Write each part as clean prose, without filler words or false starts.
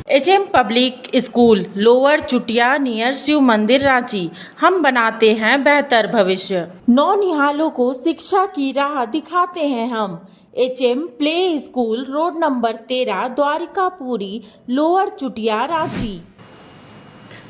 HM public school lower चुटिया near Shiv मंदिर रांची। हम बनाते हैं बेहतर भविष्य। नौनिहालों को शिक्षा की राह दिखाते हैं हम। HM play school road number 13 Dwarikapuri lower Chutia Ranchi.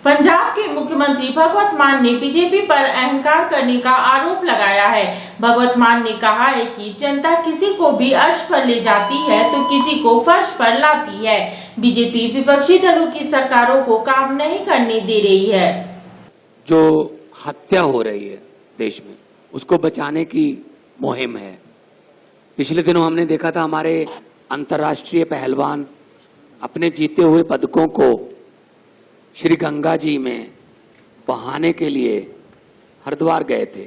Punjab के मुख्यमंत्री भगवंत मान ने बीजेपी पर अहंकार करने का आरोप लगाया है। भगवंत मान ने कहा है कि जनता किसी को भी अर्श पर ले जाती है तो किसी को फर्श पर लाती है। बीजेपी विपक्षी दलों की सरकारों को काम नहीं करने दे रही है। जो हत्या हो रही है देश में, उसको बचाने की मुहिम है। पिछले दिनों हमने देखा था हमारे अंतर्राष्ट्रीय पहलवान अपने जीते हुए पदकों को श्री गंगा जी में बहाने के लिए हरिद्वार गए थे।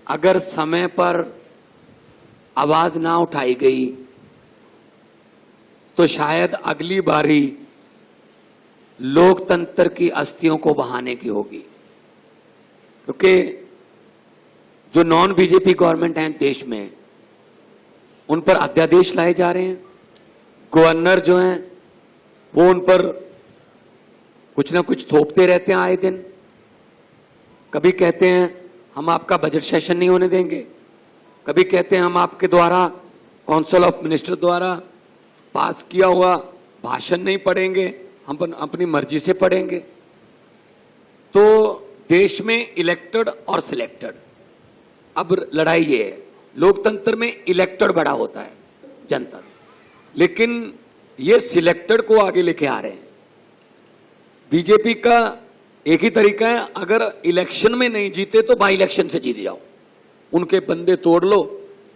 अगर समय पर आवाज ना उठाई गई तो शायद अगली बारी लोकतंत्र की अस्थियों को बहाने की होगी, क्योंकि जो नॉन बीजेपी गवर्नमेंट है देश में, उन पर अध्यादेश लाए जा रहे हैं। गवर्नर जो हैं वो उन पर कुछ ना कुछ थोपते रहते हैं आए दिन। कभी कहते हैं हम आपका बजट सेशन नहीं होने देंगे, कभी कहते हैं हम आपके द्वारा काउंसिल ऑफ मिनिस्टर द्वारा पास किया हुआ भाषण नहीं पढ़ेंगे, हम अपनी मर्जी से पढ़ेंगे। तो देश में इलेक्टेड और सिलेक्टेड, अब लड़ाई ये है, लोकतंत्र में इलेक्टेड बड़ा होता है जनता, लेकिन ये सिलेक्टेड को आगे लेके आ रहे हैं। बीजेपी का एक ही तरीका है, अगर इलेक्शन में नहीं जीते तो बाई इलेक्शन से जीत जाओ, उनके बंदे तोड़ लो,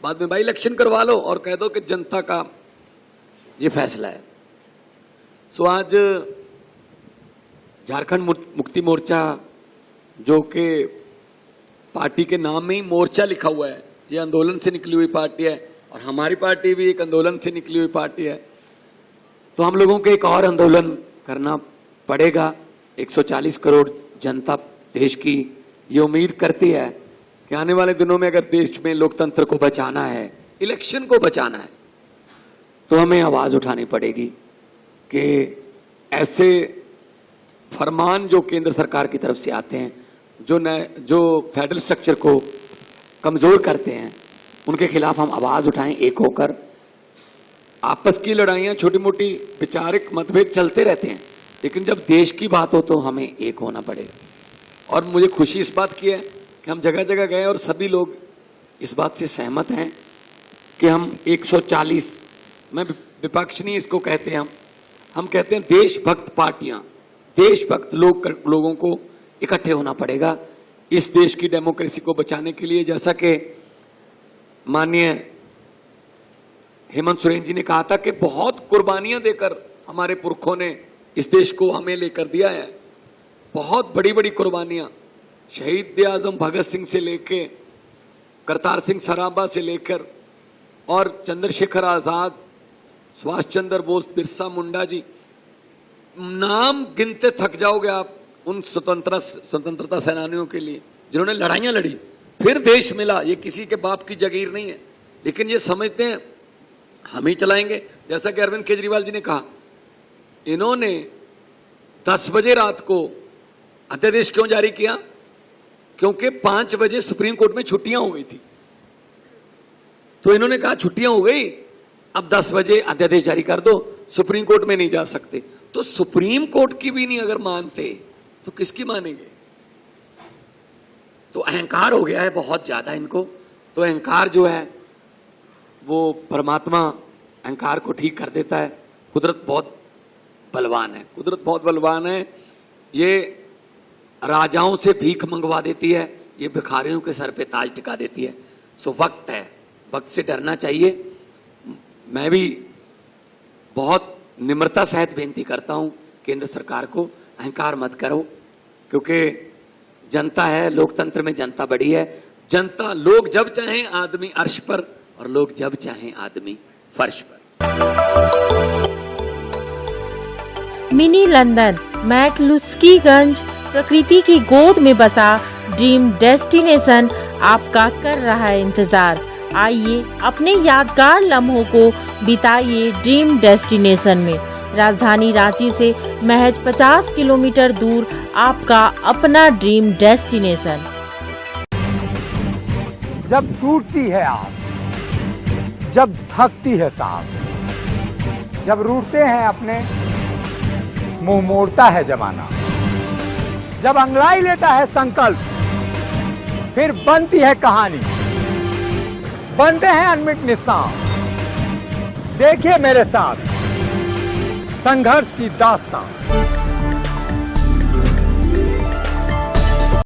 बाद में बाई इलेक्शन करवा लो और कह दो कि जनता का ये फैसला है। सो आज झारखंड मुक्ति मोर्चा, जो कि पार्टी के नाम में ही मोर्चा लिखा हुआ है, ये आंदोलन से निकली हुई पार्टी है और हमारी पार्टी भी एक आंदोलन से निकली हुई पार्टी है। तो हम लोगों को एक और आंदोलन करना पड़ेगा। 140 करोड़ जनता देश की ये उम्मीद करती है कि आने वाले दिनों में अगर देश में लोकतंत्र को बचाना है, इलेक्शन को बचाना है, तो हमें आवाज उठानी पड़ेगी कि ऐसे फरमान जो केंद्र सरकार की तरफ से आते हैं, जो फेडरल स्ट्रक्चर को कमजोर करते हैं, उनके खिलाफ हम आवाज उठाएं एक होकर। आपस की लड़ाइयां, छोटी मोटी विचारिक मतभेद चलते रहते हैं, लेकिन जब देश की बात हो तो हमें एक होना पड़ेगा। और मुझे खुशी इस बात की है कि हम जगह जगह गए और सभी लोग इस बात से सहमत हैं कि हम 140, मैं विपक्ष नहीं इसको कहते हैं, हम कहते हैं देशभक्त पार्टियां, देशभक्त लोगों को इकट्ठे होना पड़ेगा इस देश की डेमोक्रेसी को बचाने के लिए। जैसा कि माननीय हेमंत सोरेन जी ने कहा था कि बहुत कुर्बानियां देकर हमारे पुरखों ने इस देश को हमें लेकर दिया है, बहुत बड़ी बड़ी कुर्बानियां। शहीद आजम भगत सिंह से लेके करतार सिंह सराभा से लेकर और चंद्रशेखर आजाद, सुभाष चंद्र बोस, बिरसा मुंडा जी, नाम गिनते थक जाओगे आप उन स्वतंत्रता सेनानियों के लिए जिन्होंने लड़ाइयां लड़ी, फिर देश मिला। ये किसी के बाप की जागीर नहीं है, लेकिन ये समझते हैं हम ही चलाएंगे। जैसा कि अरविंद केजरीवाल जी ने कहा, इन्होंने 10 बजे रात को अध्यादेश क्यों जारी किया? क्योंकि 5 बजे सुप्रीम कोर्ट में छुट्टियां हो गई थी। तो इन्होंने कहा छुट्टियां हो गई, अब 10 बजे अध्यादेश जारी कर दो, सुप्रीम कोर्ट में नहीं जा सकते। तो सुप्रीम कोर्ट की भी नहीं अगर मानते तो किसकी मानेंगे? तो अहंकार हो गया है बहुत ज्यादा इनको। तो अहंकार जो है वो परमात्मा अहंकार को ठीक कर देता है। कुदरत बहुत बलवान है, कुदरत बहुत बलवान है। ये राजाओं से भीख मंगवा देती है, ये भिखारियों के सर पे ताज टिका देती है। सो वक्त है, वक्त से डरना चाहिए। मैं भी बहुत निम्रता सहित बेनती करता हूं केंद्र सरकार को, अहंकार मत करो, क्योंकि जनता है, लोकतंत्र में जनता बड़ी है। जनता, लोग जब चाहें आदमी अर्श पर और लोग जब चाहें आदमी फर्श पर। मिनी लंदन मैक्लुस्कीगंज प्रकृति की गोद में बसा ड्रीम डेस्टिनेशन आपका कर रहा है इंतजार। आइए अपने यादगार लम्हों को बिताइए ड्रीम डेस्टिनेशन में। राजधानी रांची से महज 50 किलोमीटर दूर आपका अपना ड्रीम डेस्टिनेशन। जब टूटती है आस, जब थकती है सांस, जब रूठते हैं अपने, मुंह मोड़ता है जमाना, जब अंगड़ाई लेता है संकल्प, फिर बनती है कहानी, बनते हैं अनमिट निशान। देखिए मेरे साथ संघर्ष की दास्तां।